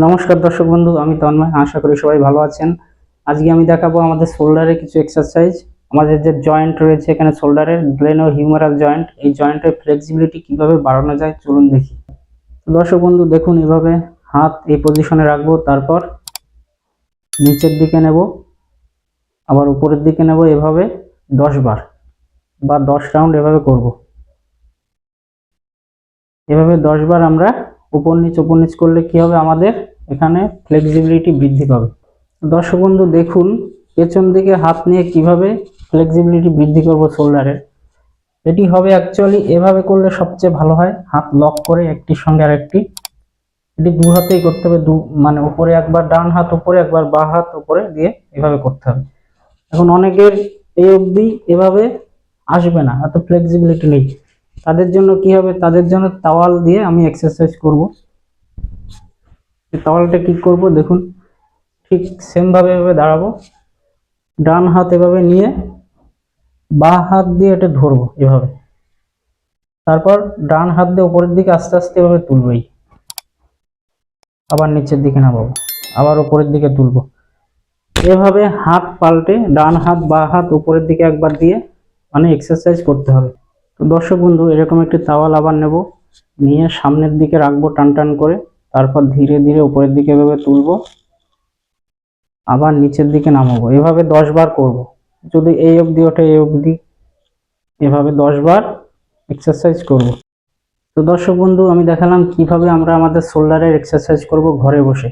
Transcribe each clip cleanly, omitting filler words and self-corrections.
নমস্কার দর্শক বন্ধু, আমি তন্ময়। আশা করি সবাই ভালো আছেন। আজকে আমি দেখাবো আমাদের শোল্ডারে কিছু এক্সারসাইজ। আমাদের যে জয়েন্ট রয়েছে এখানে শোল্ডারের গ্লেনো হিউমেরাল জয়েন্ট, এই জয়েন্টের ফ্লেক্সিবিলিটি কিভাবে বাড়ানো যায় চলুন দেখি। দর্শক বন্ধু দেখুন, এভাবে হাত এই পজিশনে রাখবো, তারপর নিচের দিকে নেব, আবার উপরের দিকে নেব, এভাবে 10 বার বা 10 রাউন্ড এভাবে করব। এভাবে 10 বার আমরা উপর নিচ করলে কি হবে, আমাদের এখানে ফ্লেক্সিবিলিটি বৃদ্ধি পাবে। দর্শক বন্ধু দেখুন, পেছন দিকে হাত নিয়ে কিভাবে ফ্লেক্সিবিলিটি বৃদ্ধি করব শোল্ডারের। এটি হবে অ্যাকচুয়ালি এভাবে করলে সবচেয়ে ভালো হয়, হাত লক করে একটির সঙ্গে আরেকটি। এটি দু হাতেই করতে হবে, মানে উপরে একবার ডান হাত উপরে, একবার বাঁ হাত উপরে দিয়ে এভাবে করতে হবে। এখন অনেকের এই অবধি এভাবে আসবে না, এত ফ্লেক্সিবিলিটি নেই। তাদের জন্য কি হবে, তাদের জন্য তাওয়াল দিয়ে আমি এক্সারসাইজ করব। তাওয়ালটা কি করব দেখুন, ঠিক সেম ভাবে এভাবে দাঁড়াবো, ডান হাত এভাবে নিয়ে বাঁ হাত দিয়ে এটা ধরবো এভাবে, তারপর ডান হাত দিয়ে উপরের দিকে আস্তে আস্তে এভাবে তুলবই, আবার নিচের দিকে নামাবো, আবার উপরের দিকে তুলবো। এভাবে হাত পাল্টে ডান হাত বাঁ হাত উপরের দিকে একবার দিয়ে মানে এক্সারসাইজ করতে হবে। তো দর্শক বন্ধু এরকম একটি তাওয়াল আবার নেব, নিয়ে সামনের দিকে রাখবো টান টান করে, তারপর ধীরে ধীরে উপরের দিকে এভাবে তুলবো, আবার নিচের দিকে নামাবো। এভাবে 10 বার করব। যদি এই অবধি ওঠে এই অবধি, এভাবে 10 বার এক্সারসাইজ করব। তো দর্শক বন্ধু আমি দেখালাম কিভাবে আমরা আমাদের শোল্ডারের এক্সারসাইজ করব ঘরে বসে।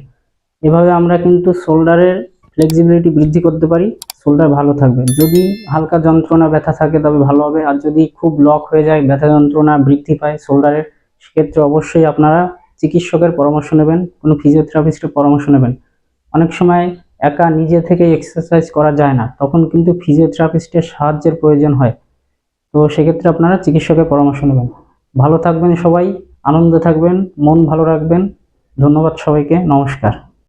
এভাবে আমরা কিন্তু শোল্ডারের ফ্লেক্সিবিলিটি বৃদ্ধি করতে পারি, শোল্ডার ভালো থাকবে। যদি হালকা যন্ত্রণা ব্যথা থাকে তবে ভালো হবে, আর যদি খুব লক হয়ে যায়, ব্যথা যন্ত্রণা বৃদ্ধি পায় শোল্ডারের, সেক্ষেত্রে অবশ্যই আপনারা চিকিৎসকের পরামর্শ নেবেন, কোনো ফিজিওথেরাপিস্টের পরামর্শ নেবেন। অনেক সময় একা নিজে থেকে এক্সারসাইজ করা যায় না, তখন কিন্তু ফিজিওথেরাপিস্টের সাহায্যের প্রয়োজন হয়। তো সেক্ষেত্রে আপনারা চিকিৎসকের পরামর্শ নেবেন। ভালো থাকবেন সবাই, আনন্দে থাকবেন, মন ভালো রাখবেন। ধন্যবাদ সবাইকে, নমস্কার।